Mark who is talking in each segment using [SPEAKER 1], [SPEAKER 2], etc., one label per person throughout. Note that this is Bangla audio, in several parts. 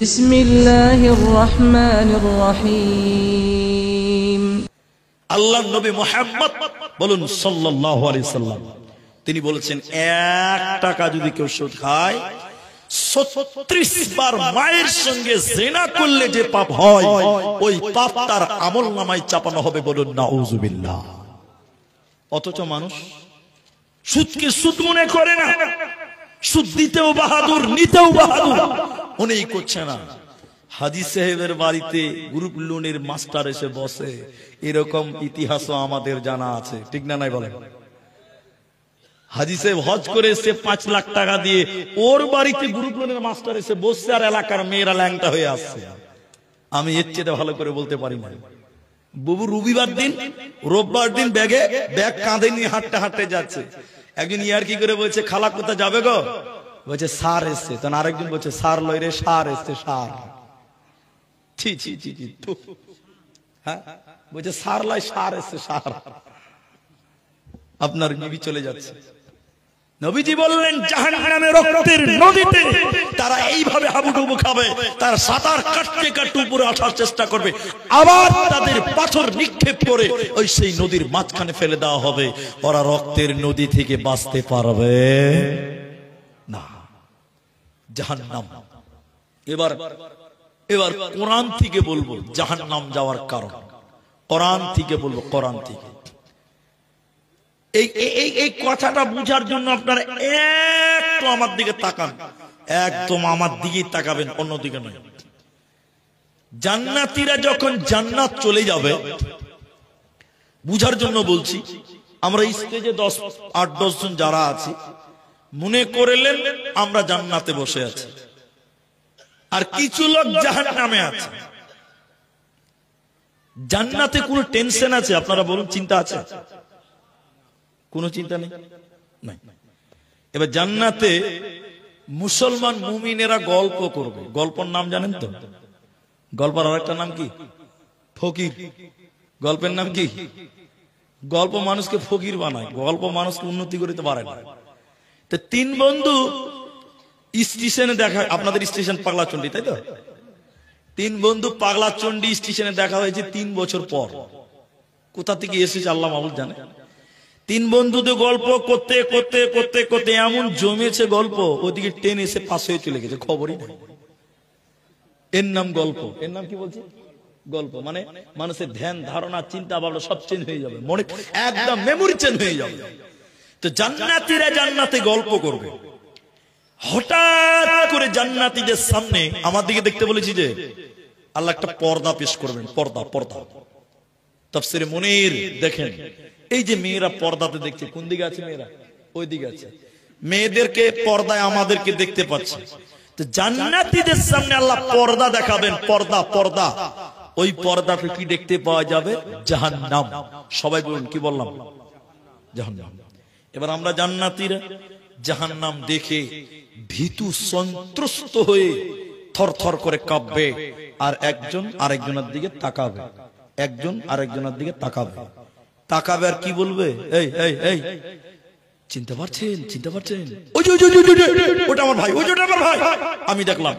[SPEAKER 1] বিসমিল্লাহির রহমানির রহিম।
[SPEAKER 2] আল্লাহর নবী মুহাম্মদ বলুন সাল্লাল্লাহু আলাইহি সাল্লাম, তিনি বলেছেন 1 টাকা যদি কেউ সুদ খায় 36 বার মায়ের সঙ্গে জিনা করলে যে পাপ হয় ওই পাপ তার আমলনামায় চাপানো হবে। বলুন নাউযুবিল্লাহ। অথচ মানুষ সুদকে সুদ মনে করে না, সুদ দিতেও বাহাদুর, নিতেও বাহাদুর, উনিই করছে না। হাজী সাহেবের বাড়িতে গ্রুপ লোনের মাস্টার এসে বসে, এরকম ইতিহাসও আমাদের জানা আছে, ঠিক না নাই বলেন? হাজী সাহেব হজ করে এসে 5 লাখ টাকা দিয়ে ওর বাড়িতে গ্রুপ লোনের মাস্টার এসে বসছে, আর এলাকার মেয়েরা ল্যাংটা হয়ে আসছে। আমি এর চেয়ে ভালো করে বলতে পারি না। বুবু রোববার দিন ব্যাগ কাঁধে নিয়ে হাঁটতে হাঁটতে যাচ্ছে। একজন ইয়ার্কি করে বলছে, খালা কোথা যাবে গো? বলছে সার এসছে। তখন আরেকজন বলছে, সার লই রে, সার এসছে, সার। ছি ছি ছি ছি, হ্যাঁ বলছে সার লাই, সার এসছে, সার। আপনার নবী চলে যাচ্ছে। নবীজি বললেন, জাহান্নামের রক্তের নদীতে তারা এইভাবে হাবুডুবু খাবে, তারা সাঁতার কাটতে কাটতে উপরে আসার চেষ্টা করবে, আবার তাদের পাথর নিক্ষেপ করে ওই সেই নদীর মাঝখানে ফেলে দেওয়া হবে। ওরা রক্তের নদী থেকে বাঁচতে পারবে না। জাহান্নাম। এবার কোরআন থেকে বলবো জাহান্নাম যাওয়ার কারণ। কোরআন থেকে বলবো, কোরআন থেকে। এই কথাটা বুঝার জন্য আপনারা একটু আমার দিকে তাকান, একদম আমার দিকেই তাকাবেন, অন্যদিকে নয়। জান্নাতীরা যখন জান্নাত চলে যাবে, বুঝার জন্য বলছি। আমরা স্টেজে 8-10 জন যারা আছি, মনে করলেন আমরা জান্নাতে বসে আছি, আর কিছু লোক জাহান্নামে আছে। জান্নাতে কোনো টেনশন আছে? আপনারা বলুন, চিন্তা আছে? কোনো চিন্তা নেই। এবার জান্নাতে মুসলমান মুমিনেরা গল্প করবে। গল্পের নাম জানেন তো? গল্পের আরেকটা নাম কি? ফকির। গল্পের নাম কি? গল্প মানুষকে ফকির বানায়, গল্প মানুষকে উন্নতি করতে পারে না। তো 3 বন্ধু স্টেশনে দেখা, আপনাদের স্টেশন পাগলাচন্ডী, তাই তো? 3 বন্ধু পাগলাচন্ডী স্টেশনে দেখা হয়েছে 3 বছর পর। কোথা থেকে এসেছে আল্লাহ মাহবুব জানে। 3 বন্ধুতে গল্প করতে করতে করতে করতে এমন জমেছে গল্প, ওদিকে ট্রেন এসে পাশ হয়ে চলে গেছে, খবরই নেই। এর নাম গল্প। এর নাম কি বলছি? গল্প। মানে মানুষের ধ্যান ধারণা চিন্তা ভাবনা সব চেঞ্জ হয়ে যাবে, মনে একদম মেমোরি চেঞ্জ হয়ে যাবে। তো জান্নাতীরা জান্নাতে গল্প করবে। হঠাৎ করে জান্নাতীদের সামনে আমার দিকে দেখতে বলেছি যে আল্লাহ একটা পর্দা পেশ করবেন। পর্দা, পর্দা। তাফসীরে মুনীর দেখেন, এই যে মেয়েরা পর্দাতে দেখছে, কোন দিকে আছে মেয়েরা? ওই দিকে আছে। মেয়েদেরকে পর্দায় আমাদেরকে দেখতে পাচ্ছে। তো জান্নাতীদের সামনে আল্লাহ পর্দা দেখাবেন। পর্দা, পর্দা। ওই পর্দাতে কি দেখতে পাওয়া যাবে? জাহান্নাম। সবাই বলুন, কি বললাম? জাহান্নাম। এবার আমরা জান্নাতীরা জাহান্নাম দেখে ভীতু সন্ত্রস্ত হয়ে থরথর করে কাঁপবে, আর একজন আরেকজনের দিকে তাকাবে। একজন আরেকজনের দিকে তাকাবে, তাকাবে আর কি বলবে? এই এই এই, চিনতে পারছেন? চিনতে পারছেন? ওটা আমার ভাই, ওটা আমার ভাই। আমি দেখলাম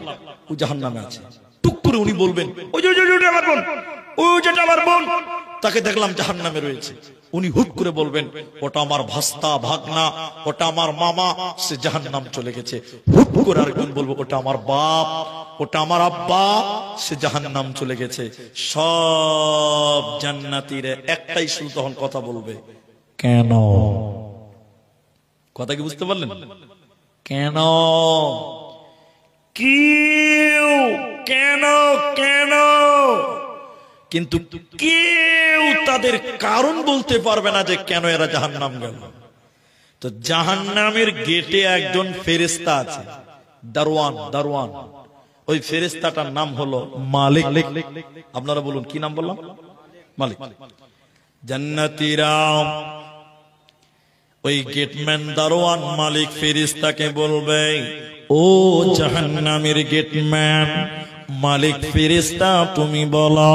[SPEAKER 2] ও জাহান্নামে আছে। টুক করে উনি বলবেন, ওটা আমার বোন, ওটা আমার বোন। তাকে দেখলাম জাহান্নামে রয়েছে। উনি হুট করে বলবেন, ওটা আমার ভাস্তা ভাগনা, ওটা আমার মামা, সে জাহান্নাম চলে গেছে। হুট করে আরেকজন বলবো, ওটা আমার বাপ, ওটা আমার আব্বা, সে জাহান্নাম চলে গেছে। সব জান্নাতীরা একটাই শুধু তখন কথা বলবে, কেন? কথা কি বুঝতে পারলেন? কেন? কেন? কেন? কিন্তু কেউ তাদের কারণ বলতে পারবে না যে কেন এরা জাহান্নাম গেল। তো জাহান্নামের গেটে একজন ফেরেশতা আছে, দারওয়ান। দারওয়ান। ওই ফেরেশতাটার নাম হলো মালিক। আপনারা বলুন, কি নাম বললাম? মালিক। জান্নাতীরা ওই গেটম্যান দারওয়ান মালিক ফেরেশতাকে বলবে, ও জাহান্নামের গেটম্যান মালিক ফেরেশতা তুমি বলো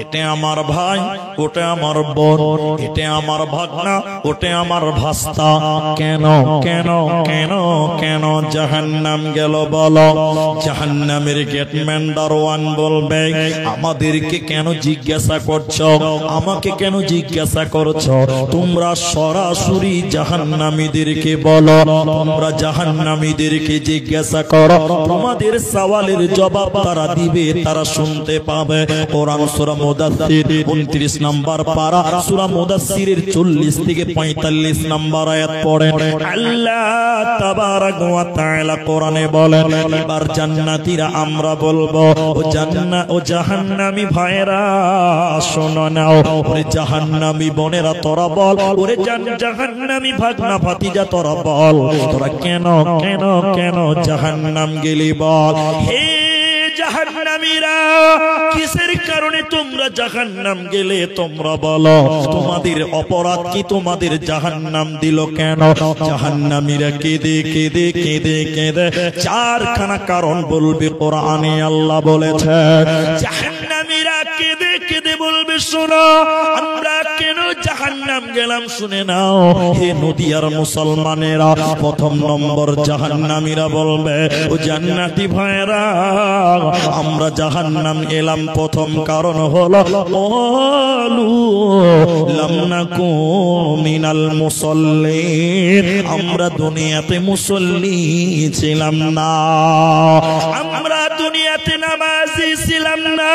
[SPEAKER 2] এটা আমার ভাই ওটা আমার বোন, এটা আমার ভাগনা ওটা আমার ভাস্তা, কেন কেন কেন কেন জাহান্নাম গেল বলো? জাহান্নামের গেটম্যান দারোয়ান বলবে আমাদেরকে কেন জিজ্ঞাসা করছো, আমাকে কেন জিজ্ঞাসা করছো? তোমরা সরাসরি জাহান্নামীদেরকে বলো, তোমরা জাহান্নামীদেরকে জিজ্ঞাসা করো, তোমাদের সওয়ালের জবাব তারা দিবে, তারা শুনতে পাবে। কোরআন সূরা মুদাথ্থির 29 নম্বর পারা, সূরা মুদাথ্থিরের 40 থেকে 45 নম্বর আয়াত পড়ে আল্লাহ তাবারাক ওয়া তাআলা কোরআনে বলেন, এবার জান্নাতীরা আমরা বলবো ও জান্নাত ও জাহান্নামী ভাইরা শোনো নাও, ওরে জাহান্নামী বোনেরা তোরা বল, ওরে জাহান্নামী ভাগনা ভাতিজা তোরা বল, তোরা কেন কেন কেন জাহান্নাম গেলি বল। হে জাহান্নামীরা, কিসের কারণে তোমরা জাহান্নাম গেলে তোমরা বলো? তোমাদের অপরাধ কি? তোমাদের জাহান্নাম দিল কেন? জাহান্নামীরা কেঁদে কেঁদে কেঁদে কেঁদে চারখানা কারণ বলবে কোরআনে আল্লাহ বলেছে। জাহান্নামীরা কেঁদে কেঁদে বলবে শোনো আমরা কেন জাহান্নাম গেলাম শুনে নাও। হে নদিয়ার মুসলমানেরা, প্রথম নম্বর জাহান্নামীরা বলবে ও জান্নাতি ভাইরা আমরা জাহান্নাম এলাম প্রথম কারণ হলো ক্বালু লাম নাকু মিনাল মুসাল্লিন, আমরা দুনিয়াতে মুসল্লি ছিলাম না, আমরা দুনিয়াতে নামাজি ছিলাম না,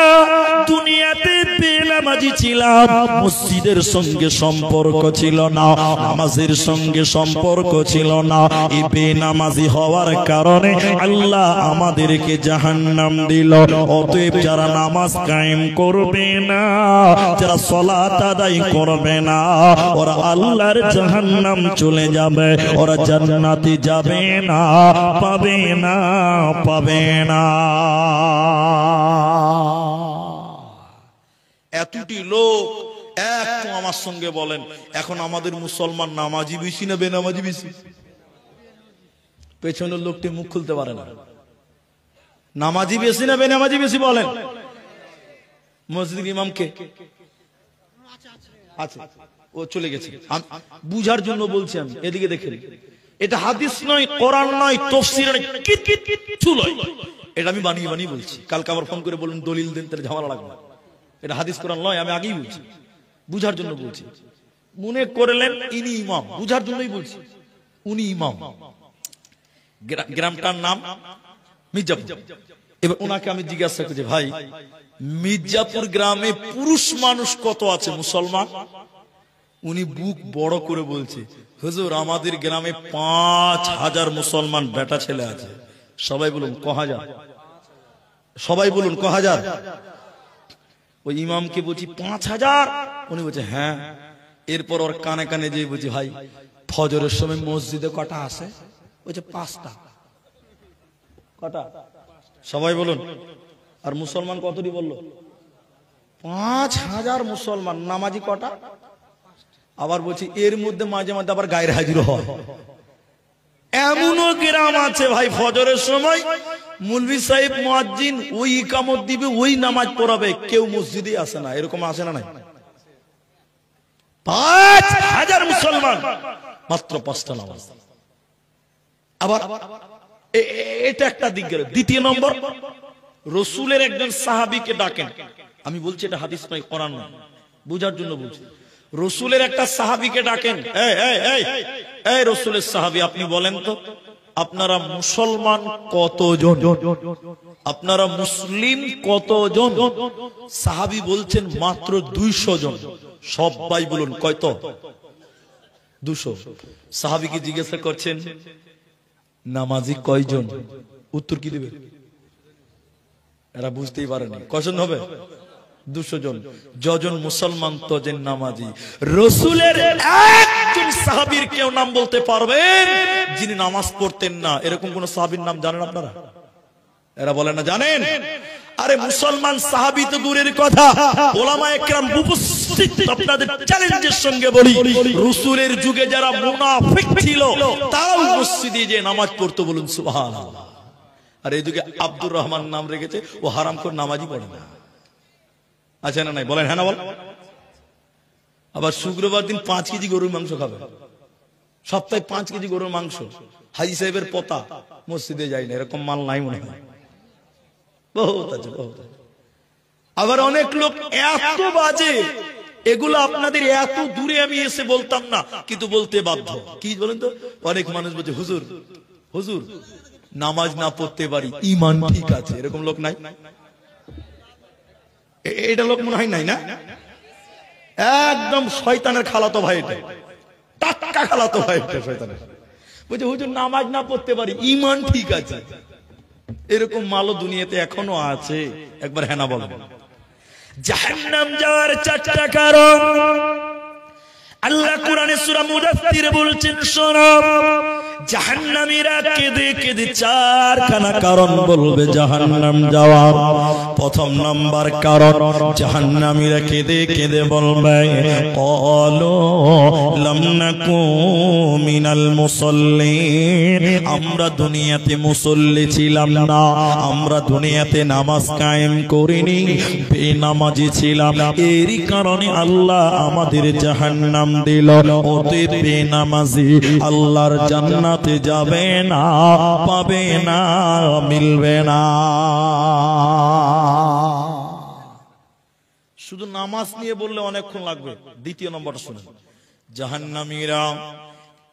[SPEAKER 2] দুনিয়াতে বেনামাজি ছিলাম, মসজিদের সঙ্গে সম্পর্ক ছিল না, নামাজের সঙ্গে সম্পর্ক ছিল না। এই বেনামাজি হওয়ার কারণে আল্লাহ আমাদেরকে জাহান্নাম দিল। অতএব যারা নামাজ কায়েম করবে না, যারা সালাত আদায় করবে না, ওরা আল্লাহর জাহান্নাম চলে যাবে, ওরা জান্নাতে যাবে না, পাবে না, পাবে না। এতটি লোক একটু আমার সঙ্গে বলেন, এখন আমাদের মুসলমান নামাজি বেশি না বেনামাজি বেশি? পেছনের লোকটি মুখ খুলতে পারে না। নামাজি বেশি না বেনামাজি বেশি বলেন? মসজিদ ইমামকে আছে, ও চলে গেছে, বুঝার জন্য বলছি আমি। এদিকে দেখেন, এটা হাদিস নয়, কোরআন নয়, তাফসীর নয়, কিচ্ছু নয়, এটা আমি বানিয়ে বানিয়ে বলছি। কালকে আবার ফোন করে বলুন দলিল দেন, তাহলে ঝামেলা লাগবে। এটা হাদিস কোরআন নয়, আমি আগেই বলছি, বুঝার জন্য বলছি। মনে করলেন ইনি ইমাম, বুঝার জন্যই বলছি, উনি ইমাম। গ্রামটার নাম মির্জাপুর। এবার ওনাকে আমি জিজ্ঞাসা করছি, ভাই মির্জাপুর গ্রামে পুরুষ মানুষ কত আছে মুসলমান? উনি বুক বড় করে বলছে, হুজুর আমাদের গ্রামে 5000 মুসলমান বেটা ছেলে আছে। সবাই বলুন ক হাজার, সবাই বলুন ক হাজার। ওই ইমামকে বলছি 5000, উনি বলছে হ্যাঁ। এরপর ওর কানে কানে যে বলছি, ভাই ফজরের সময় মসজিদে কটা আছে? বলছে 5টা। কটা? সবাই বলুন। আর মুসলমান কতটি বললো? 5000 মুসলমান। নামাজি কটা? আবার বলছি এর মধ্যে মাঝে মাঝে আবার গায়ের হাজির হয়। এমনও গ্রাম আছে ভাই, ফজরের সময় মুলবি সাহেব মুয়াজ্জিন ওই ইকামত দিবে, ওই নামাজ পড়াবে, কেউ মসজিদে আসে না। এরকম আসে না? নাই। 5000 মুসলমান, মাত্র 5টা নামাজ। আবার এটা একটা দিক গেল। দ্বিতীয় নম্বর, রসুলের একজন সাহাবীকে ডাকেন। আমি বলছি এটা হাদিস নয়, কোরআন নয়, বুঝার জন্য বলছি। রসুলের একটা সাহাবীকে ডাকেন, এই রসুলের সাহাবী আপনি বলেন তো আপনারা মুসলমান কতজন, আপনারা মুসলিম কতজন? সাহাবী বলছেন মাত্র 200 জন। সবাই বলুন কয়তো? 200। সাহাবীকে জিজ্ঞাসা করছেন নামাজি কয়জন? উত্তর কি দিবে? এরা বুঝতেই পারেনি। কয়জন হবে? 200 জন। যজন মুসলমান তজন নামাজি। রসুলের একজন সাহাবীর কেউ নাম বলতে পারবেন যিনি নামাজ পড়তেন না? এরকম কোন সাহাবীর নাম জানেন আপনারা? এরা বলে না জানেন। আরে মুসলমান সাহাবী তো দূরের কথা, ওলামায়ে কেরাম উপস্থিত, আপনাদের চ্যালেঞ্জের সঙ্গে বলি, রাসূলের যুগে যারা মুনাফিক ছিল তারাও মসজিদে যে নামাজ পড়তো। বলুন সুবহানাল্লাহ। আর এই যুগে আব্দুর রহমান নাম রেখেছে, ও হারামখোর, নামাজই পড়ে না। আছে না নাই? বলেন হ্যাঁ না বল। আবার শুক্রবার দিন 5 কেজি গরুর মাংস খাবে, সপ্তাহে 5 কেজি গরুর মাংস। হাজি সাহেবের পোতা মসজিদে যায় না, এরকম মাল নাই মনে হয়, বহুত আছে, বহুত আছে। আবার অনেক লোক এত বাজে, এগুলো আপনাদের এত দূরে আমি এসে বলতাম না, কিন্তু বলতে বাধ্য। কি বলেন তো? অনেক মানুষ বলছে হুজুর, হুজুর নামাজ না পড়তে পারি, ঈমান ঠিক আছে, এরকম লোক নাই? এটা লোক মনে হয় নাই না? একদম শয়তানের খালাতো ভাই, এটা টাটকা খালাতো ভাই, এটা শয়তানের। বলছে হুজুর নামাজ না পড়তে পারি, ঈমান ঠিক আছে। এরকম মালও দুনিয়াতে এখনো আছে। একবার হ্যাঁ না বলেন। জাহান্নাম যাওয়ার 4টা কারণ আল্লাহ কোরআনে সূরা মুদাথথিরে বলছেন, শোনো, জাহান্নামীরা কেঁদে কেঁদে 4খানা কারণ বলবে জাহান্নাম যাওয়ার। প্রথম নাম্বার কারণ, জাহান্নামীরা কেঁদে কেঁদে বলবে, ক্বালু লাম নাকু মিনাল মুসাল্লিন, আমরা দুনিয়াতে মুসল্লি ছিলাম না, আমরা দুনিয়াতে নামাজ কায়েম করিনি, বেনামাজি ছিলাম, এরই কারণে আল্লাহ আমাদের জাহান্নাম দিল। ওতে বেনামাজি আল্লাহর জান্নাতে যাবে না, পাবে না, মিলবে না। শুধু নামাজ নিয়ে বললে অনেকক্ষণ লাগবে। দ্বিতীয় নম্বরটা শুনুন, জাহান্নামীরা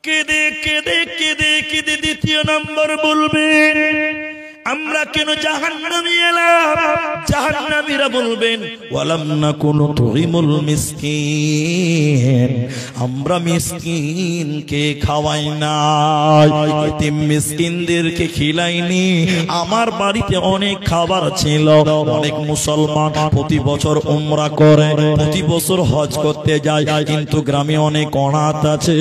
[SPEAKER 2] কেঁদে কেঁদে কেঁদে কেঁদে দ্বিতীয় নম্বর বলবে, আমরা কেন জাহান্নামে এলাম? জাহান্নামীরা বলবেন, ওয়ালাম নাকুনু তুইমুল মিসকিন, আমরা মিসকিনকে খাওয়াই না, এতিম মিসকিনদেরকে খিলাইনি। আমার বাড়িতে অনেক খাবার ছিল, অনেক মুসলমান প্রতি বছর উমরা করে, প্রতি বছর হজ করতে যায়, কিন্তু গ্রামে অনেক অনাথ আছে,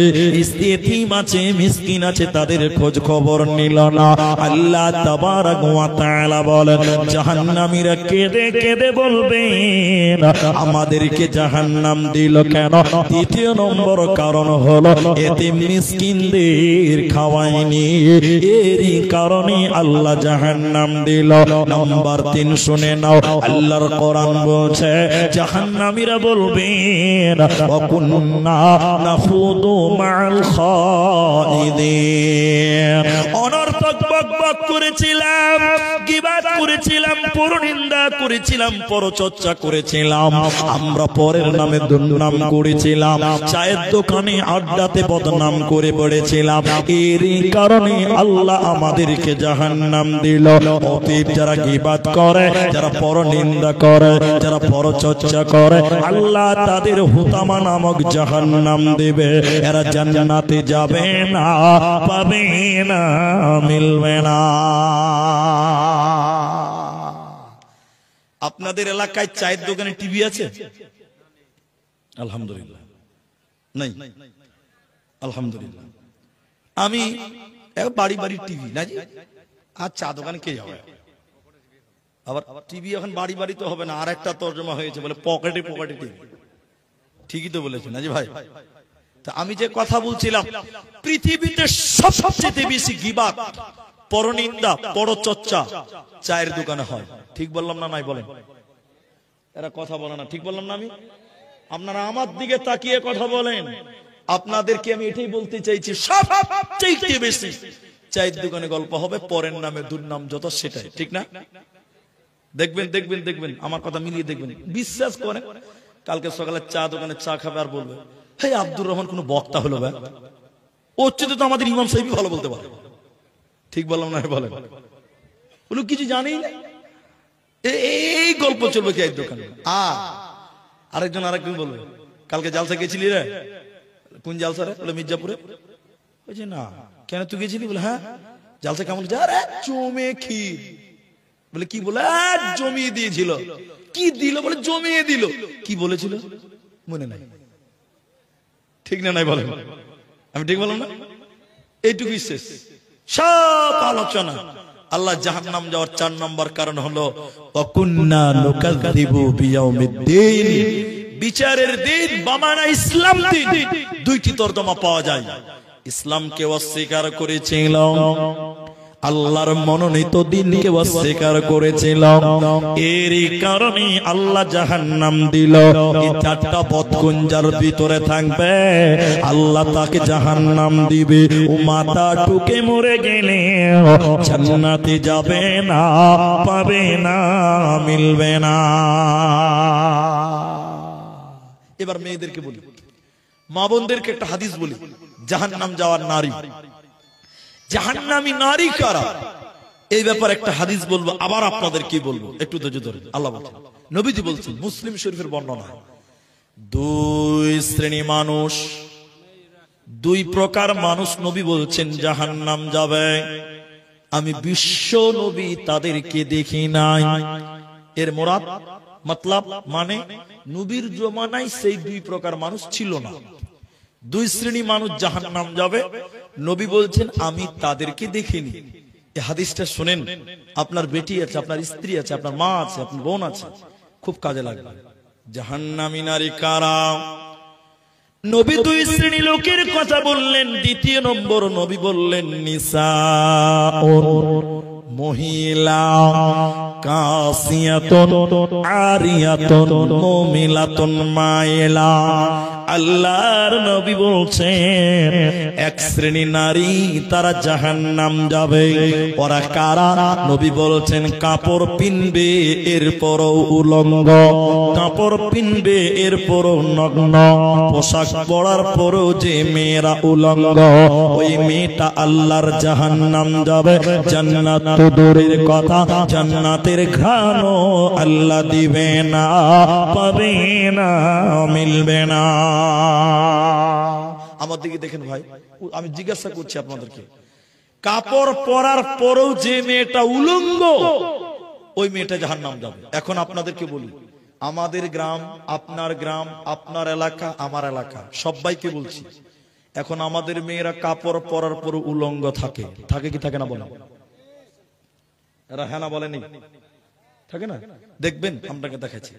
[SPEAKER 2] এতিম আছে, মিসকিন আছে, তাদের খোঁজ খবর নিল না। আল্লাহ তাবারক ওয়া তাআলা বলেন, জাহান্নামীরা কেঁদে কেঁদে বলবেন, আমাদেরকে জাহান্নাম দিল কেন? দ্বিতীয় নম্বর কারণ হলো এতিম মিসকিনদের খাওয়াইনি, এরই কারণে আল্লাহ জাহান্নাম দিল। নাম্বার 3 শুনে নাও, আল্লাহর কোরআন বলছে, জাহান্নামীরা বলবেন, ওয়া কুন্না নাখুদু মাআল খাইদিন, অনর্থক বকবক করেছিলাম, গীবাত করেছিলাম, পরনিন্দা করেছিলাম, পরচর্চা করেছিলাম, আমরা পরের নামে দুর্নাম করেছিলাম, চায়ের দোকানে আড্ডাতে বদনাম করে পড়েছিলাম, এরই কারণে আল্লাহ আমাদেরকে জাহান্নাম দিল। অতীত যারা গীবাত করে, যারা পরনিন্দা করে, যারা পরচর্চা করে, আল্লাহ তাদের হুতামা নামক জাহান্নাম দেবে। এরা জান্নাতে যাবে না, পাবে না, মিলবে না। আপনাদের এলাকায় চায়ের দোকানে টিভি আছে? আলহামদুলিল্লাহ নাই, আলহামদুলিল্লাহ। আমি বাড়ি বাড়ি টিভি না, আর চা দোকানে কে যাবে? আবার টিভি এখন বাড়ি বাড়ি তো হবে না, আর একটা তর্জমা হয়েছে, বলে পকেটে পকেটে টিভি। ঠিকই তো বলেছেন না জি ভাই? তা আমি যে কথা বলছিলাম, পৃথিবীতে সবচেয়ে বেশি গীবাত, পরনিন্দা, পরচর্চা চায়ের দোকানে হয়। ঠিক বললাম না? নাই বলেন। এরা কথা বলে না, ঠিক বললাম না আমি? আপনারা আমার দিকে তাকিয়ে কথা বলেন। আপনাদেরকে আমি এটাই বলতে চাইছি, সবচেয়ে বেশি চায়ের দোকানে গল্প হবে, পরের নামে দুর্নাম যত, সেটাই ঠিক না? দেখবেন দেখবেন দেখবেন, আমার কথা মিলিয়ে দেখবেন, বিশ্বাস করেন। কালকে সকালে চা দোকানে চা খাবে আর বলবে, হে আব্দুর রহমান কোন বক্তা হলো ভাই, ওর চেয়ে তো আমাদের ইমাম সাহেবই ভালো বলতে পারে। ঠিক বললাম না? বলেন। বলো কিছু জানেই না, এই গল্প চলবে কি দোকানে। আরেকজন আরেকজন বলবে, কালকে জালসা গেছিলি রে? কোন জালসা রে? বলে মির্জাপুরে। বলছে না, কেন তুই গেছিলি? বলে হ্যাঁ। জালসা কেমন? জমে ক্ষীর। বলে কি বলে? জমিয়ে দিয়েছিল। কি দিল? বলে জমিয়ে দিল। কি বলেছিল মনে নাই। ঠিক না? নাই বলেন। আমি ঠিক বললাম না? এইটুকু শেষ, সব আলোচনা। আল্লাহ জাহান্নাম যাওয়ার 4 নম্বর কারণ হলো ওয়াকুন্না নুকাযযিবু বিয়াউমিদ্দিন, বিচারের দিন, বামানা ইসলাম দিন। দুইটি তর্জমা পাওয়া যায়। ইসলামকে অস্বীকার করেছিল আল্লাহর মনোনীত দিনকে অস্বীকার করেছিল, এরই কারণে আল্লাহ জাহান্নাম দিল। এই চারটা বদকুঞ্জার ভিতরে থাকবে, আল্লাহ তাকে জাহান্নাম দিবে। ও মাথা টুকে মরে গেলে জান্নাতে যাবে না, পাবে না, মিলবে না। এবার মেয়েদেরকে বলি, মা বোনদেরকে একটা হাদিস বলি। জাহান্নাম যাওয়ার নারী, জাহান্নামী নারী কারা, এই ব্যাপারে একটা হাদিস বলবো, আবার আপনাদের কি বলবো একটু ধৈর্য ধরে। আল্লাহ বলছেন, নবীজি বলছেন, মুসলিম শরীফের বর্ণনা, দুই শ্রেণী মানুষ, দুই প্রকার মানুষ নবী বলছেন জাহান্নাম যাবে। আমি বিশ্ব নবী তাদেরকে দেখি নাই। এর মুরাদ মতলব মানে নবীর জমানায় সেই দুই প্রকার মানুষ ছিল না। দুই শ্রেণী মানুষ জাহান্নাম যাবে, নবী বলছেন আমি তাদেরকে দেখিনি। এই হাদিসটা শুনেন, আপনার বেটি আছে, আপনার স্ত্রী আছে, আপনার মা আছে, আপনার বোন আছে, খুব কাজে লাগবে। জাহান্নামী নারী কারা? নবী দুই শ্রেণী লোকের কথা বললেন। দ্বিতীয় নম্বর নবী বললেন নিসাউন, মহিলা, কাসিয়াতুন আরিয়াতুন মুমিলাতুন মাইলা। আল্লাহর নবী বলছেন এক শ্রেণী নারী তারা জাহান্নাম যাবে। ওরা কারা? নবী বলছেন কাপড় পিনবে এরপরও উলঙ্গ, কাপড় পিনবে এরপরও নগ্ন, পোশাক পরার পরও যে মেয়েরা উলঙ্গ, ওই মেয়েটা আল্লাহর জাহান্নাম যাবে। জান্নাত তো দূরের কথা, জান্নাতের ঘ্রাণও আল্লাহ দিবে না, পাবে না, মিলবে না। আমার দিকে দেখেন ভাই, আমি জিজ্ঞাসা করছি আপনাদেরকে, কাপড় পরার পরেও যে মেয়েটা উলঙ্গ, ওই মেয়েটা জাহান্নাম যাবে। এখন আপনাদেরকে বলি, আমাদের গ্রাম, আপনার গ্রাম, আপনার এলাকা, আমার এলাকা, সবাইকে বলছি, এখন আমাদের মেয়েরা কাপড় পরার পরে উলঙ্গ থাকে, থাকে কি থাকে না বলেন? এরা হ্যাঁ না বলেনি? থাকে না? দেখবেন, আপনাকে দেখাচ্ছি,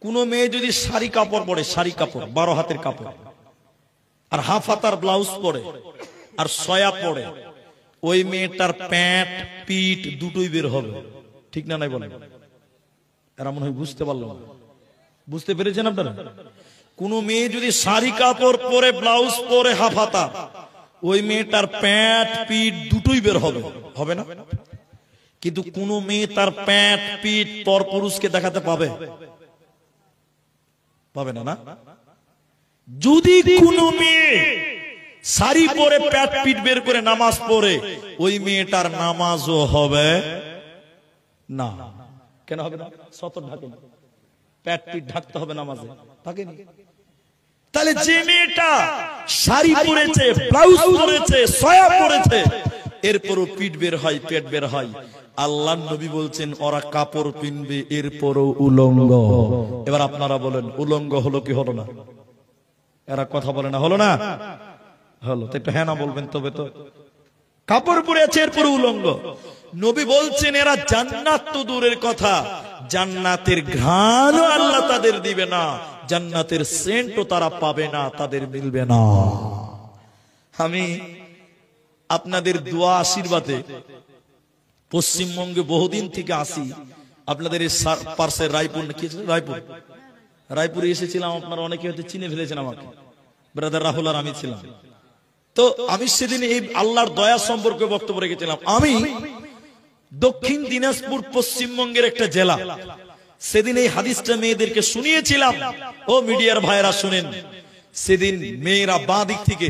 [SPEAKER 2] কোন মেয়ে যদি শাড়ি কাপড় পরে, শাড়ি কাপড় 12 হাতের কাপড়, আর হাফ হাতার ব্লাউজ পরে, আর সয়া পরে, ওই মেয়েটার প্যান্ট পিঠ দুটোই বের হবে, ঠিক না নাই বলেন? এরা মনে হয় বুঝতে পারলো না। বুঝতে পেরেছেন আপনারা? কোন মেয়ে যদি শাড়ি কাপড় পরে, ব্লাউজ পরে, হাফ হাতা, ওই মেয়েটার প্যান্ট পিঠ দুটোই বের হবে, হবে না? কিন্তু কোন মেয়ে তার প্যান্ট পিঠ পর পুরুষকে দেখাতে পাবে? পাবে না। না, যদি কোন মেয়ে শাড়ি পরে প্যান্ট পিঠ বের করে নামাজ পড়ে, ওই মেয়েটার নামাজও হবে না। কেন হবে না? সতর ঢাকে, প্যান্ট পিঠ ঢাকতে হবে নামাজে, ঢাকেনি। তাহলে যে মেয়েটা শাড়ি পরেছে, ব্লাউজ পরেছে, সয়া পরেছে, এরপরও পিঠ বের হয়, পেট বের হয়, আল্লাহ নবী বলছেন ওরা কাপড় পিনবে এরপরও উলঙ্গ। এবার আপনারা বলেন উলঙ্গ হলো কি হলো না? এরা কথা বলে না, হলো না? হলো। তো একটু হ্যাঁ না বলবেন তবে তো। কাপড় পরে আছে এরপর উলঙ্গ। নবী বলছেন এরা জান্নাত তো দূরের কথা, জান্নাতের ঘ্রাণও আল্লাহ তাদের দিবে না, জান্নাতের সেন্টও তারা পাবে না, তাদের মিলবে না। আমি আপনাদের দোয়া আশীর্বাদে পশ্চিমবঙ্গে বহুদিন থেকে আসি। আপনাদের এই পার্শ্বের রায়পুর, কি রায়পুরে এসেছিলাম, আপনারা অনেকে হয়তো চিনে ফেলেছেন আমাকে, ব্রাদার রাহুল আর আমি ছিলাম। তো আমি সেদিন এই আল্লাহর দয়া সম্পর্কে বক্তব্য রেখেছিলাম। আমি দক্ষিণ দিনাজপুর পশ্চিমবঙ্গের একটা জেলা, সেদিন এই হাদিসটা মেয়েদেরকে শুনিয়েছিলাম। ও মিডিয়ার ভাইরা শুনেন, সেদিন মেয়েরা বাঁ দিক থেকে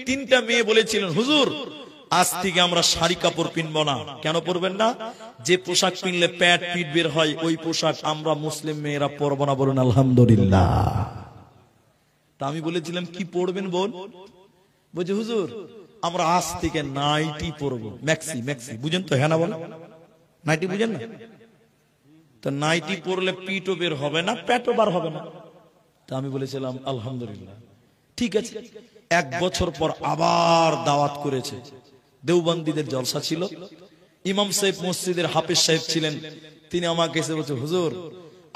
[SPEAKER 2] তিনটা মেয়ে বলেছিলেন, হুজুর আজ থেকে আমরা শাড়ি কাপড় পিনবো না। কেন পরবেন না? যে পোশাক পিনলে প্যাট পিঠ বের হয়, ওই পোশাক আমরা মুসলিম মেয়েরা পরবো না। বলুন আলহামদুলিল্লাহ। তা আমি বলেছিলাম কি পড়বেন বোন? বলছে হুজুর আমরা আজ থেকে নাইটি পরবো, ম্যাক্সি। ম্যাক্সি বুঝেন তো? হ্যাঁ না বলেন? নাইটি বুঝেন না? তো নাইটি পরলে পিঠও বের হবে না, পেটও বার হবে না। তা আমি বলেছিলাম আলহামদুলিল্লাহ, ঠিক আছে। 1 বছর পর আবার দাওয়াত করেছে, দেওবন্দীদের জলসা ছিল। ইমাম সাহেব মসজিদের হাফেজ সাহেব ছিলেন, তিনি আমাকে এসে বলছে হুজুর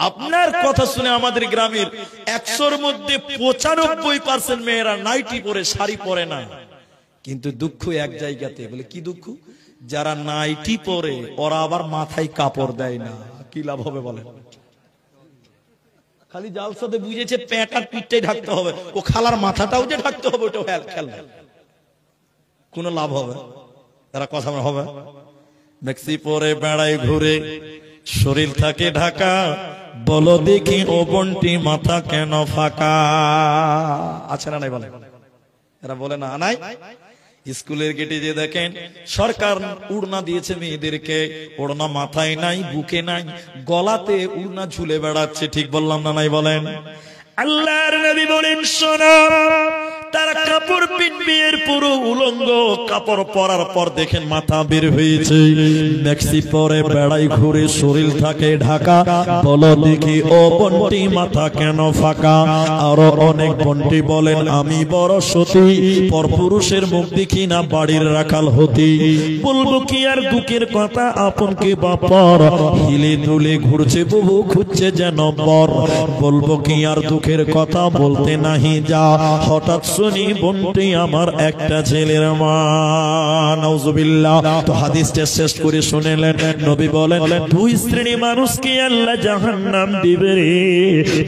[SPEAKER 2] আপনার কথা শুনে আমাদের গ্রামের 100-র মধ্যে 95% মেয়েরা নাইটি পরে, শাড়ি পরে না। কিন্তু দুঃখ এক জায়গাতে। বলে কি দুঃখ? যারা নাইটি পরে ওরা আবার মাথায় কাপড় দেয় না, কি লাভ হবে বলেন? খালি জালসাতে বুঝেছে প্যাট আর পিঠটাই ঢাকতে হবে, ও খালার মাথাটাও যে ঢাকতে হবে ওটাও খেয়াল না, কোন লাভ হবে? তারা কথা হবে? মেক্সি পরে বেড়ায় ঘুরে, শরীর থাকে ঢাকা, বলো দেখি ও বন্টি মাথা কেন ফাঁকা? আছে না নাই বলে? এরা বলে না নাই? স্কুলের গেটে যে দেখেন সরকার উড়না দিয়েছে মেয়েদেরকে, ওড়না মাথায় নাই, বুকে নাই, গলাতে উড়না ঝুলে বেড়াচ্ছে। ঠিক বললাম না নাই বলেন? আল্লাহর নবী বলেন শোনো, তারা কাপড় পিনবে এর পুরো উলঙ্গ, কাপড় পরার পর দেখেন মাথা বের হয়েছে, মেক্সি পরে বেড়াই ঘুরে, শরীর থাকে ঢাকা, বলো দেখি ও বন্টি মাথা কেন ফাঁকা? আরো অনেক বন্টি বলেন আমি বড় সতী, পরপুরুষের মুখ দেখি না, বাড়ির রাখাল হতি। বলবো কি আর দুঃখের কথা, আপন কে বাপর, হিলে দুলে ঘুরছে বহু, খুঁজছে যেন বর। বলবো কি আর দুঃখের কথা, বলতে নাহি যা, হঠাৎ শুনি বন্টি আমার একটা ছেলের মা। নাউজুবিল্লাহ। তো হাদিসটা শেষ করে শুনেলেন, নবী বলেন দুই শ্রেণী মানুষকে আল্লাহ জাহান্নাম দিবে রে।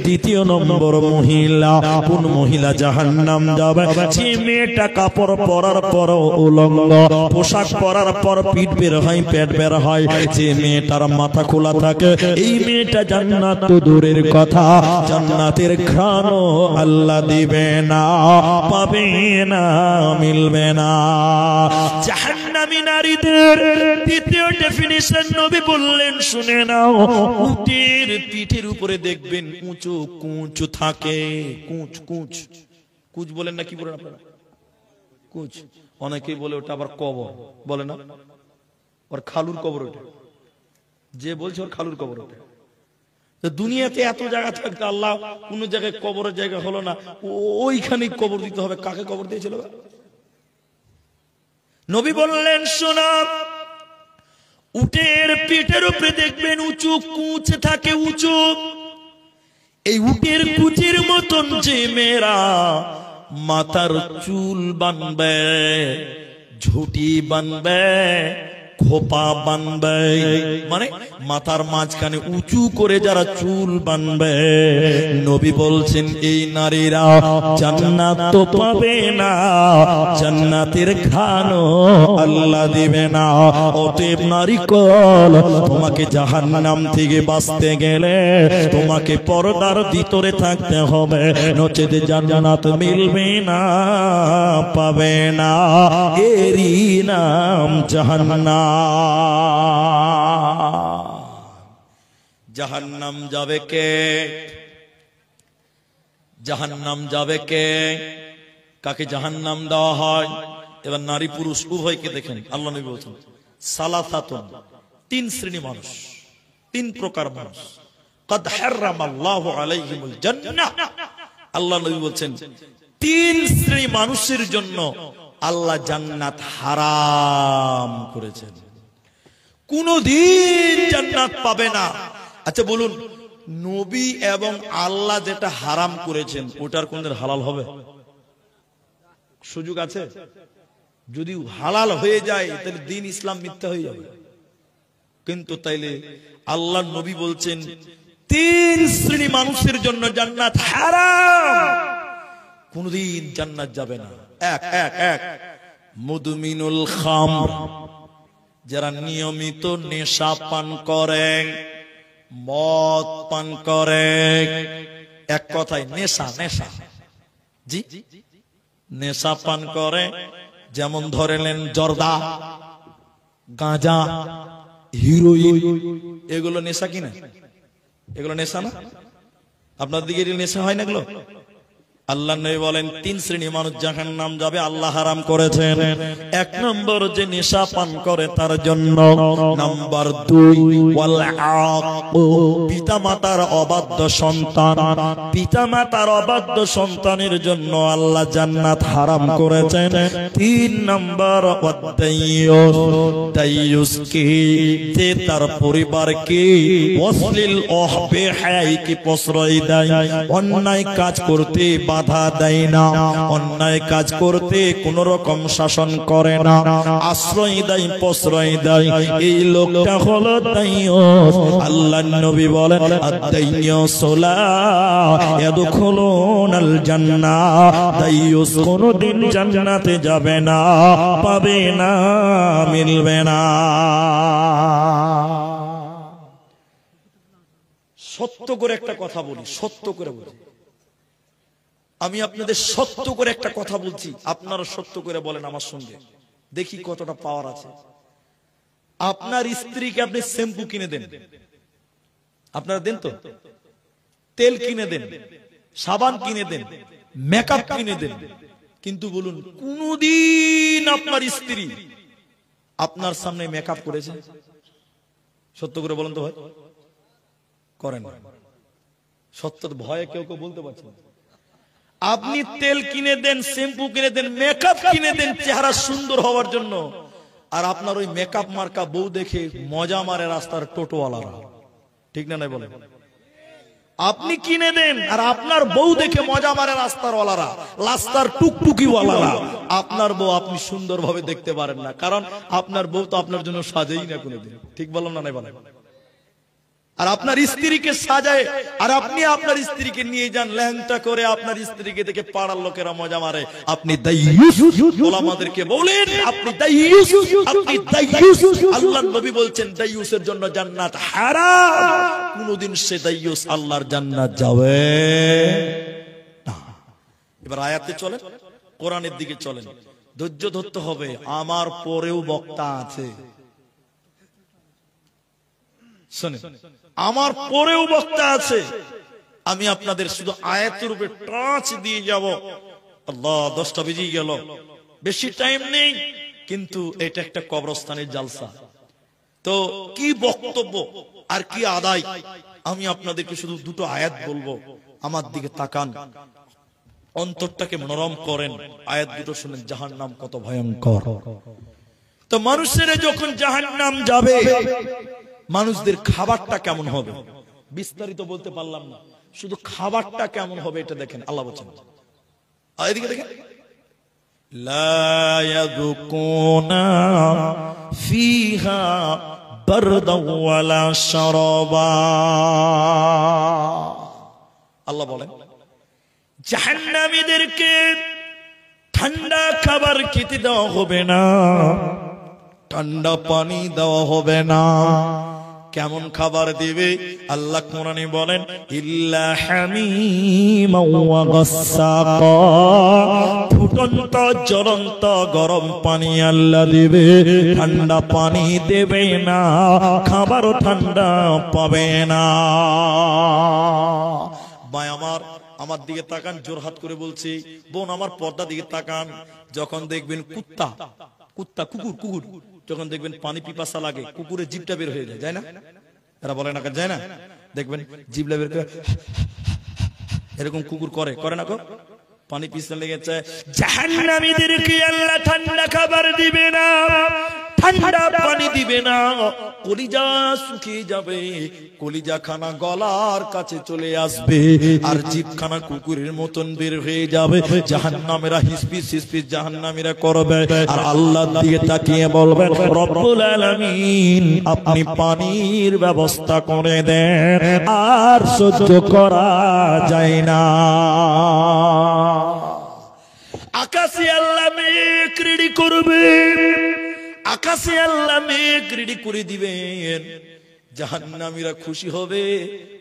[SPEAKER 2] দ্বিতীয় নম্বর মহিলা। কোন মহিলা জাহান্নাম যাবে? যে মেয়েটা কাপড় পরার পর উলঙ্গ, পোশাক পরার পর পিঠ বের হয়, পেট বের হয়, যে মেয়েটার মাথা খোলা থাকে, এই মেয়েটা জান্নাত তো দূরের কথা, জান্নাতের ঘ্রাণও আল্লাহ দিবে না, পাবে না, মিলবে না। জাহান্নামী নারীদের দ্বিতীয় ডেফিনিশন নবী বললেন শুনে নাও, উটের পিঠের উপরে দেখবেন উঁচু কুঁচ থাকে। কুঁচ কুঁচ কুঁচ বলেন না, কি বলেন আপনারা? কুঁচ। অনেকেই বলে ওটা আবার কবর, বলে না? ওর খালুর কবর ওটা, যে বলছে ওর খালুর কবর ওটা। দুনিয়াতে এত জায়গা থাকতে আল্লাহ কোন জায়গায় কবরের জায়গা হলো না, ওইখানে কবর দিতে হবে। কাকে কবর দিয়েছিল? নবী বললেন শোনো, উটের পিঠের উপরে দেখবেন উঁচু কুঁচ থাকে, উঁচু। এই উটের কুঁচের মতন যে মেয়েরা মাথার চুল বানবে, ঝুটি বানবে, খোপা বানবে, মানে মাথার মাঝখানে উঁচু করে যারা চুল বানবে, নবী বলছেন এই নারীরা জান্নাত তো পাবে না, জান্নাতের ঘ্রাণও আল্লাহ দিবে না। অতএব নারীকল, তোমাকে জাহান্নাম থেকে বাঁচতে গেলে তোমাকে পর্দার ভিতরে থাকতে হবে, নচেত জান্নাত মিলবে না, পাবে না। এরই নাম জাহান্নাম। জাহান্নাম যাবে কে? জাহান্নাম যাবে কে? কাকে জাহান্নাম দেওয়া হয়? এবার নারী পুরুষ উভয়কে দেখেন। আল্লাহ নবী বলছেন সালাসাতুন, তিন শ্রেণী মানুষ, তিন প্রকার মানুষ। কদ হারামাল্লাহু আলাইহিমুল জান্নাহ। আল্লাহ নবী বলছেন তিন শ্রেণী মানুষের জন্য আল্লাহ জান্নাত হারাম করেছেন, কোনদিন জান্নাত পাবে না। আচ্ছা বলুন, নবী এবং আল্লাহ যেটা হারাম করেছেন ওটার কোনদিন হালাল হবে? সুযোগ আছে? যদি হালাল হয়ে যায় তাহলে দিন ইসলাম মিথ্যা হয়ে যাবে। কিন্তু তাইলে আল্লাহ নবী বলছেন তিন শ্রেণী মানুষের জন্য জান্নাত হারাম, কোনদিন জান্নাত যাবে না। এক এক এক মুদমিনুল খামর, যারা নিয়মিত নেশা পান করে, মদ পান করে। এক কথায় নেশা, নেশা, জি নেশা পান করে। যেমন ধরে নেন জর্দা, গাঁজা, হিরোইন, এগুলো নেশা কিনা? এগুলো নেশা না? আপনার দিকে নেশা হয় না এগুলো? আল্লাহ নবী বলেন তিন শ্রেণী মানুষ জাহান্নাম যাবে, আল্লাহ হারাম করেছেন। এক নম্বর যে নেশা পান করে তার জন্য। নাম্বার দুই ওয়াল আক, পিতামাতার অবাধ্য সন্তান, পিতামাতার অবাধ্য সন্তানের জন্য আল্লাহ জান্নাত হারাম করেছেন। তিন নম্বর ওয়াদাইয়ুস, দাইয়ুস কি, যে তার পরিবারকে অশ্লীল বেহায়াইকে প্রশ্রয় দেয়, অন্যায় কাজ করতে বাধা দেয় না, অন্যায় কাজ করতে কোন রকম শাসন করে না, আশ্রয় দেয়, প্রশ্রয় দেয়, এই লোকটা হলো দাইয়ুস। আল্লাহর নবী বলেন আদ-দাইয়ুসু লা ইয়াদখুলুনাল জান্নাহ, দাইয়ুস কোনদিন জান্নাতে যাবে না, পাবে না, মিলবে না। সত্য করে একটা কথা বলি, সত্য করে বলি, আমি আপনাদের সত্য করে একটা কথা বলছি, আপনারা সত্য করে বলেন আমার সঙ্গে, দেখি কতটা পাওয়ার আছে। আপনার স্ত্রীকে আপনি শ্যাম্পু কিনে দেন, আপনারা দেন তো? তেল কিনে দেন, সাবান কিনে দেন, মেকআপ কিনে দেন, কিন্তু বলুন কোনদিন আপনার স্ত্রী আপনার সামনে মেকআপ করেছে? সত্য করে বলেন তো ভাই, করেন? সত্য ভয়ে কেউ কেউ বলতে পারছে না। আপনি তেল কিনে দেন, শ্যাম্পু কিনে দেন, মেকআপ কিনে দেন চেহারা সুন্দর হওয়ার জন্য, আর আপনার ওই মেকআপ মার্কা বউ দেখে মজা মারে রাস্তার টোটোওয়ালারা, ঠিক না? নাই বলেন? আপনি কিনে দেন আর আপনার বউ দেখে মজা মারে রাস্তার ওয়ালারা, রাস্তার টুকটুকি ওয়ালারা। আপনার বউ আপনি সুন্দরভাবে দেখতে পারেন না, কারণ আপনার বউ তো আপনার জন্য সাজেই না কোনোদিন, ঠিক বললাম না? নাই বলেন? আর আপনার স্ত্রীকে সাজায়, আর আপনি আপনার স্ত্রীকে নিয়ে যান ল্যাংটা করে, আপনার স্ত্রীকে দেখে পাড়ার লোকেরা মজা মারে, আপনি দাইয়ুস। ওলামাদেরকে বলেন আপনি দাইয়ুস, আপনি দাইয়ুস। আল্লাহর নবী বলছেন দাইয়ুসের জন্য জান্নাত হারাম, কোনদিন সে দাইয়ুস আল্লাহর জান্নাত যাবে না। এবার আয়াতে চলেন, কোরআনের দিকে চলেন, ধৈর্য ধরতে হবে, আমার পরেও বক্তা আছে, শুনেন, আমার পরেও বক্তা আছে। আমি আপনাদের শুধু আয়াতের উপরে টাচ দিয়ে যাব। আল্লাহ, 10টা বেজে গেল, বেশি টাইম নেই, কিন্তু এটা একটা কবরস্থানের জালসা, তো কি বক্তব্য আর কি আদায়, আমি আপনাদেরকে শুধু দুটো আয়াত বলবো, আমার দিকে তাকান, অন্তরটাকে নরম করেন, আয়াত দুটো শুনেন। জাহান্নাম কত ভয়ঙ্কর। তো মানুষের যখন জাহান্নাম যাবে, মানুষদের খাবারটা কেমন হবে বিস্তারিত বলতে পারলাম না, শুধু খাবারটা কেমন হবে এটা দেখেন। আল্লাহ বলেন, এদিকে দেখেন, লা ইয়াযুকুনা ফিহা বারদাও ওয়ালা শারাবা। আল্লাহ বলেন জাহান্নামীদেরকে ঠান্ডা খাবার খেতে দেওয়া হবে না, ঠান্ডা পানি দেওয়া হবে না। কেমন খাবার দিবে আল্লাহ কোরআনে বলেন, ইল্লা হামিমা ওয়া গাসসাকা, ফুটন্ত জ্বলন্ত গরম পানি আল্লাহ দিবে, ঠান্ডা পানি দেবে না, খাবারও ঠান্ডা পাবে না। ভাই আমার দিকে তাকান, জোরহাত করে বলছি, বোন আমার পর্দা দিকে তাকান, যখন দেখবেন কুত্তা, কুকুর যখন দেখবেন পানি পিপাসা লাগে, কুকুরের জিভটা বের হয়ে যায়, যায় না? এরা বলে না, যায় না? দেখবেন জিভটা বের করে এরকম কুকুর করে না, পানি পিছনে লেগেছে। জাহান্নামীদেরকে আল্লাহ ঠান্ডা খাবার দিবে না, ঠান্ডা পানি দিবে না, কলিজা শুকিয়ে যাবে, কলিজা খানা গলার কাছে চলে আসবে, আর জিভখানা কুকুরের মতন বের হয়ে যাবে। জাহান্নামীরা হিসপিস হিসপিস জাহান্নামীরা করবে, আর আল্লাহর দিকে তাকিয়ে বলবে, রব্বুল আলামিন আপনি পানির ব্যবস্থা করে দেন, আর সহ্য করা যায় না। আকাশে আল্লাহ মেঘ রেডি করবে, আকাশে আল্লাহ মেঘ রেডি করে দিবেন, জাহান্নামীরা খুশি হবে,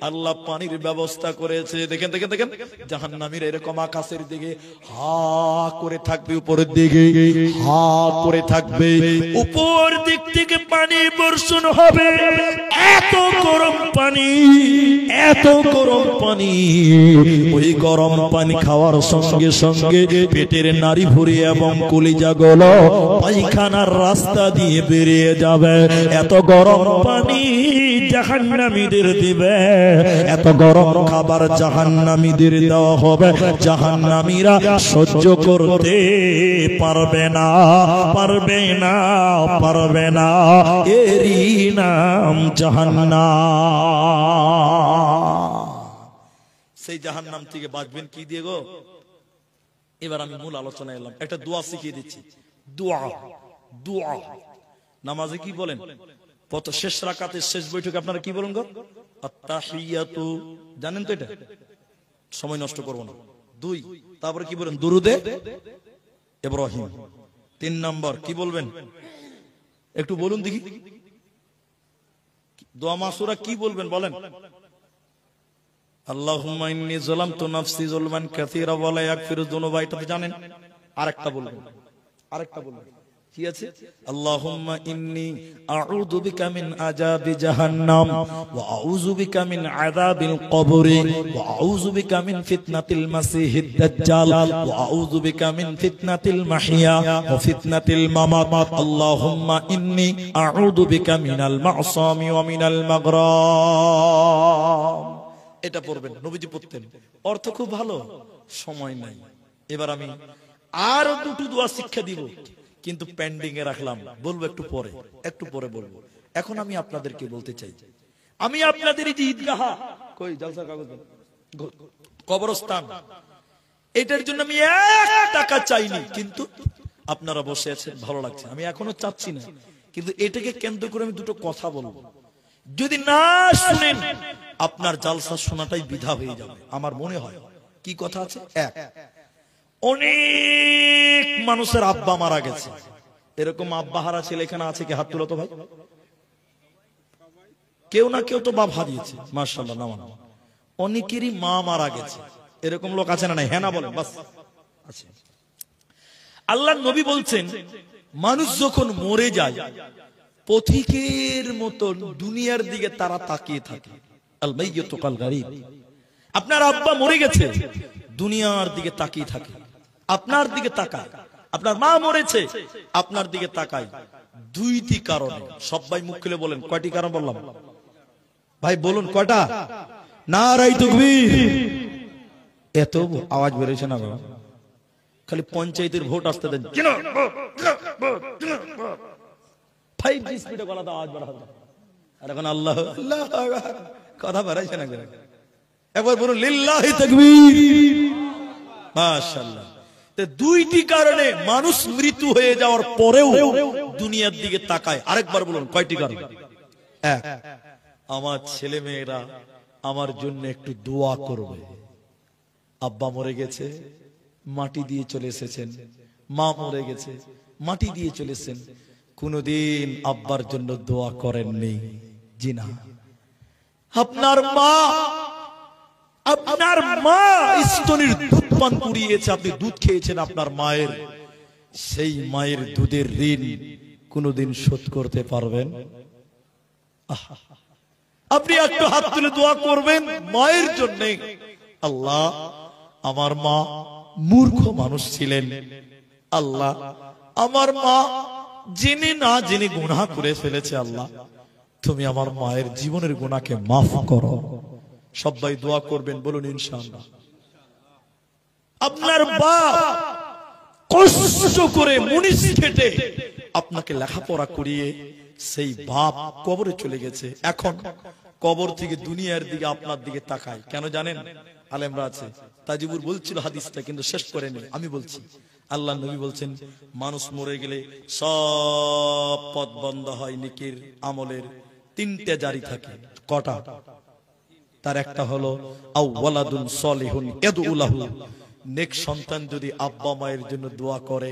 [SPEAKER 2] আল্লাহ পানির ব্যবস্থা করেছে। দেখেন দেখেন দেখেন, জাহান্নামীরা এরকম আকাশের দিকে হা করে থাকবে, উপরের দিকে হা করে থাকবে, উপর দিক থেকে পানি বর্ষণ হবে, এত গরম পানি, এত গরম পানি, ওই গরম পানি খাওয়ার সঙ্গে সঙ্গে পেটের নাড়ি ভরে এবং কলিজা গলো পায়খানার রাস্তা দিয়ে বেরিয়ে যাবে। এত গরম পানি জাহান্নামীদের দিবে, এত গরম খাবার জাহান্নামীদের দেওয়া হবে, জাহান্নামীরা সহ্য করতে পারবে না, পারবে না, পারবে না, এরই নাম জাহান্নাম। সেই জাহান্নাম থেকে বাঁচবেন কি দিয়ে গো? এবার আমি মূল আলোচনায় এলাম, একটা দোয়া শিখিয়ে দিচ্ছি। দোয়া, দোয়া নামাজে কি বলেন? শেষ রাকাতের শেষ বৈঠকে আপনারা কি বলেন গো? আত্তাহিয়াতু, জানেন তো এটা? সময় নষ্ট করব না। 2, তারপরে কি বলেন? দুরুদে ইব্রাহিম। 3 নম্বর কি বলবেন? একটু বলুন দেখি, দোয়া মাসুরা কি বলবেন বলেন? আল্লাহুম্মা ইন্নী যালামতু নাফসি যুলমান কাসীরা ওয়া লা ইয়াগফিরুয যুনুবা, এটা তো জানেন। আরেকটা বলবেন, আরেকটা বলবেন, কি আছে? আল্লাহুম্মা ইন্নী আউযু বিকা মিন আযাবি জাহান্নাম ওয়া আউযু বিকা মিন আযাবিল কবরি ওয়া আউযু বিকা মিন ফিতনাতিল মাসিহিদ দাজ্জাল ওয়া আউযু বিকা মিন ফিতনাতিল মাহিয়া ওয়া ফিতনাতিল মামাত। আল্লাহুম্মা ইন্নী আউযু বিকা মিনাল মা'সামি ওয়া মিনাল মাগরাম। এটা পড়বেন, নবীজি পড়তেন। অর্থ খুব ভালো, সময় নাই। এবার আমি আর দুটো দোয়া শিক্ষা দিব, কিন্তু পেন্ডিং এ রাখলাম, বলবো একটু পরে, একটু পরে বলবো। এখন আমি আপনাদেরকে বলতে চাই, আমি আপনাদের এই যে ঈদগাহ, কই জলসার কাগজ, কবরস্থান, এটার জন্য আমি 1 টাকা চাইনি, কিন্তু আপনারা বসে আছেন, ভালো লাগছে। আমি এখনো চাচ্ছি না, কিন্তু এটাকে কেন্দ্র করে আমি দুটো কথা বলবো। যদি না শুনেন, আপনার জালসা শোনাটাই বৃথা হয়ে যাবে আমার মনে হয়। কি কথা আছে? 1, অনেক মানুষের আব্বা মারা গেছে। এরকম আব্বা হারা ছেলে এখানে আছে কি? হাত তুলো তো ভাই। কেউ না কেউ তো বাপ হারিয়েছে, মাশাআল্লাহ। নামান অনেকেরই মা মারা গেছে, এরকম লোক আছে না? নাই? হ্যাঁ না বলেন, বাস আছে। আল্লাহর নবী বলছেন, মানুষ যখন মরে যায়, পথিকের মতো দুনিয়ার দিকে তারা তাকিয়ে থাকে। আল মাইয়িতু কাল গারিব। আপনার আব্বা মরে গেছে, দুনিয়ার দিকে তাকিয়ে থাকে, আপনার দিকে তাকায়। আপনার মা মরেছে, আপনার দিকে তাকায়। 2টি কারণে। সবাই মুখ খুলে বলেন, কয়টি কারণ বললাম ভাই? বলুন কয়টা? নারায়ে তাকবীর। এত আওয়াজ বেরোছে না বাবা, খালি পঞ্চায়েতের ভোট আসতে দেন। 5G স্পিডে গলা দাও, আওয়াজ বাড়াও। আর এখন আল্লাহ আল্লাহ কথা বাড়াইছে না, একবার বলুন লিল্লাহি তাকবীর। মাশাআল্লাহ। 2টি কারণে মানুষ মৃত্যু হয়ে যাওয়ার পরেও দুনিয়ার দিকে তাকায়। আরেকবার বলুন কয়টি কারণ? 1, আমার ছেলে মেয়েরা আমার জন্য একটু দোয়া করবে। আব্বা মরে গেছে, মাটি দিয়ে চলে এসেছেন। মা মরে গেছে, মাটি দিয়ে চলে এসেছেন। কোনদিন আব্বার জন্য দোয়া করেননি? জি না। আপনার মা স্তনের দুধ পান করিয়েছে, আপনি দুধ খেয়েছেন আপনার মায়ের, সেই মায়ের দুধের ঋণ কোনদিন শোধ করতে পারবেন? আপনি একটু হাত তুলে দোয়া করবেন মায়ের জন্য। আল্লাহ, আমার মা মূর্খ মানুষ ছিলেন, আল্লাহ আমার মা জেনে না জেনে গুনাহ করে ফেলেছে, আল্লাহ তুমি আমার মায়ের জীবনের গুনাহকে মাফ করো। সবাই দোয়া করবেন, বলুন ইনশাআল্লাহ। আপনার বাপ কষ্ট করে মুনিশ খেটে আপনাকে লেখাপড়া করিয়ে সেই বাপ কবরে চলে গেছে। এখন কবর থেকে দুনিয়ার দিকে আপনার দিকে তাকায় কেন জানেন? আলেমরা আছে, তাজিবুর বলছিল হাদিসটা, কিন্তু শেষ করেনি, আমি বলছি। আল্লাহ নবী বলছেন, মানুষ মরে গেলে সব পথ বন্ধ হয়, নেকির আমলের 3টে জারি থাকে। কটা? তার একটা হলো আওয়ালাদুন সলিহুন ইয়াদউ লাহু, নেক সন্তান যদি আব্বা মায়ের জন্য দোয়া করে,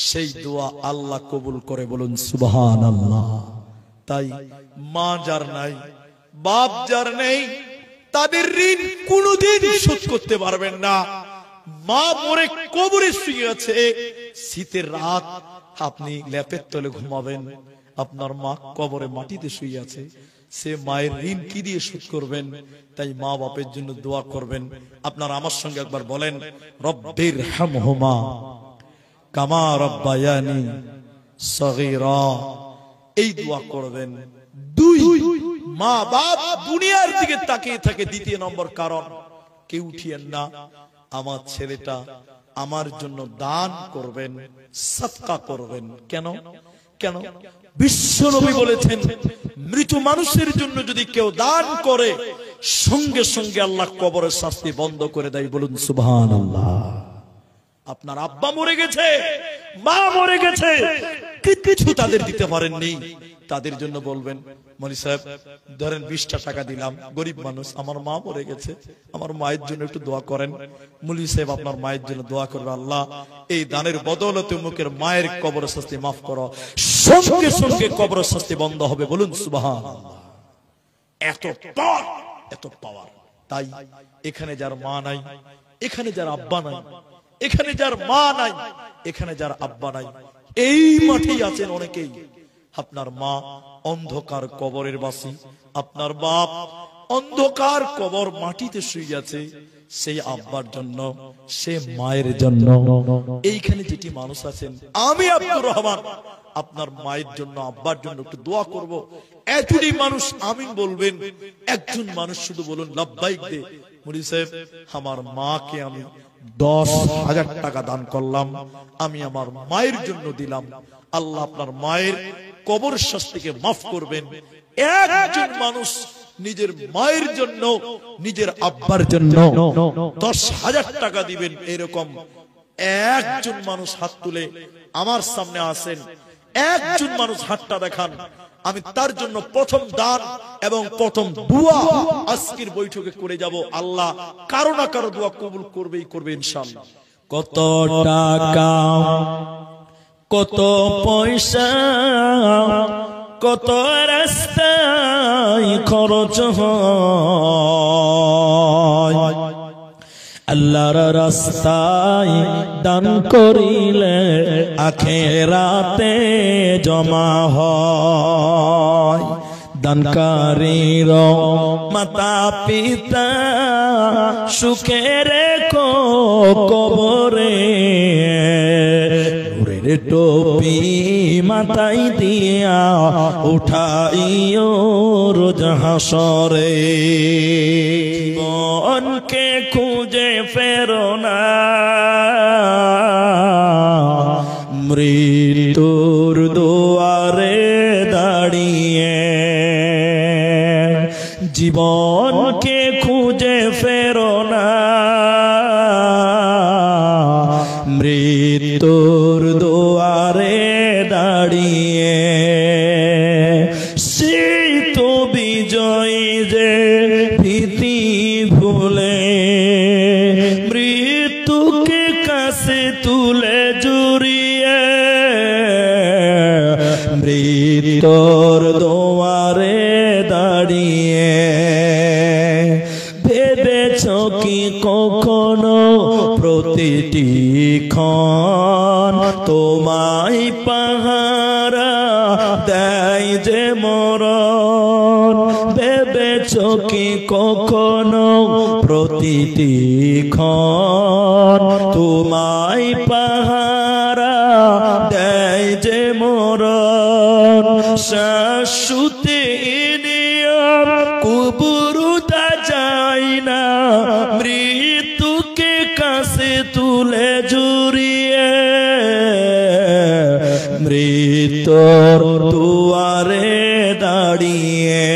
[SPEAKER 2] সেই দোয়া আল্লাহ কবুল করে, বলুন সুবহানাল্লাহ। তাই মা যার নাই, বাপ যার নেই, তাদের ঋণ কোনদিন শোধ করতে পারবেন না। মা মরে কবরে শুয়ে আছে, শীতের রাত আপনি ল্যাপের তলে ঘুমাবেন, আপনার মা কবরে মাটিতে শুয়ে আছে, সে মায়ের ঋণ কি দিয়ে শোধ করবেন? তাই মা বাপের জন্য দোয়া করবেন। আপনারা আমার সঙ্গে একবার বলেন, রব্বির হামহুমা কামা রব্বায়ানি সগীরা। এই দোয়া করবেন। 2, মা বাপ দুনিয়ার দিকে তাকিয়ে থাকে। 2 নম্বর কারণ, কেউ উঠিয়েন না, আমার ছেলেটা আমার জন্য দান করবেন, সাদকা করবেন। কেন? কেন? বিশ্ব নবী বলেছেন, মৃত মানুষের জন্য যদি কেউ দান করে, সঙ্গে সঙ্গে আল্লাহ কবরের শাস্তি বন্ধ করে দেয়, বলুন সুবহানাল্লাহ। আপনার আব্বা মরে গেছে, মা মরে গেছে, কিছু তাদের দিতে পারেননি, তাদের জন্য বলবেন মৌলভী সাহেব ধরেন 20টা টাকা দিলাম, গরিব মানুষ, আমার মা মরে গেছে, আমার মায়ের জন্য একটু দোয়া করেন। মৌলভী সাহেব আপনার মায়ের জন্য দোয়া করবে, আল্লাহ এই দানের বদৌলতে মুখের মায়ের কবর শাস্তি মাফ করো, সঙ্গে সঙ্গে কবর শাস্তি বন্ধ হবে। বলুন সুবহানাল্লাহ। এত পাওয়ার, এত পাওয়ার। তাই এখানে যার মা নাই, এখানে যার আব্বা নাই, এখানে যার মা নাই, এখানে যার আব্বা নাই, এই মাঠেই আছেন অনেকেই। আপনার মা অন্ধকার কবরের বাসী, আপনার বাপ অন্ধকার কবর মাটিতে শুয়ে আছে, সেই আব্বার জন্য, সে মায়ের জন্য এইখানে যেটি মানুষ আছেন, আমি আব্দুর রহমান আপনার মায়ের জন্য, আব্বার জন্য একটু দোয়া করব। এতটি মানুষ আমিন বলবেন, একজন মানুষ শুধু বলুন লাব্বাইক দে। মৌলভী সাহেব আমার মাকে আমি 10,000 টাকা দান করলাম, আমি আমার মায়ের জন্য দিলাম, আল্লাহ আপনার মায়ের কবর শাস্তিকে মাফ করবেন। একজন মানুষ নিজের মায়ের জন্য, নিজের আব্বার জন্য 10,000 টাকা দিবেন, এরকম একজন মানুষ হাত তুলে আমার সামনে আসেন, একজন মানুষ হাতটা দেখান, আমি তার জন্য প্রথম দান এবং প্রথম দোয়া আজকের বৈঠকে করে যাব। আল্লাহ কারো না কারো দোয়া কবুল করবেই করবে ইনশাআল্লাহ।
[SPEAKER 1] কত টাকা, কত পয়সা, কত রাস্তায় খরচ হয়, আল্লাহর রাস্তায় দান করিলে আখিরাতে জমা হয়। দানকারীর মাতা পিতা সুখে রেখো কবরে, নূরের টুপি মাথায় দিয়া উঠাইও রোজ হাসরে। জীবনকে খুঁজে ফেরো না, মৃত্যুর দুয়ারে দাঁড়িয়ে। জীবনকে খুঁজে ফেরো না, মৃত্যুর দুয়ারে দাঁড়িয়ে। সেই তো বিজয়ী যে ভীতি ভুলে মৃত্যুকে কাছে তুলে জড়িয়ে, মৃত্যুর দুয়ারে দাঁড়িয়ে। ভেবেছ কি কখনো প্রতিটি ক্ষণ তোমায় পাহারা দেয় যে মরণ? ভেবেছ কি কখনো প্রতিটি ক্ষণ তোমায় পাহারা দেয় যে মরণ? শাশ্বতে নিয়ম কুবুরুতা যায় না, মৃত্যুকে কাছে তুলে জড়িয়ে। মৃত্যুর দুয়ারে দাঁড়িয়ে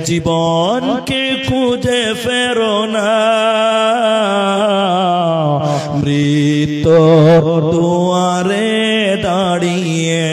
[SPEAKER 1] জীবনকে খুঁজে ফেরো না, মৃত্যুর দুয়ারে দাঁড়িয়ে।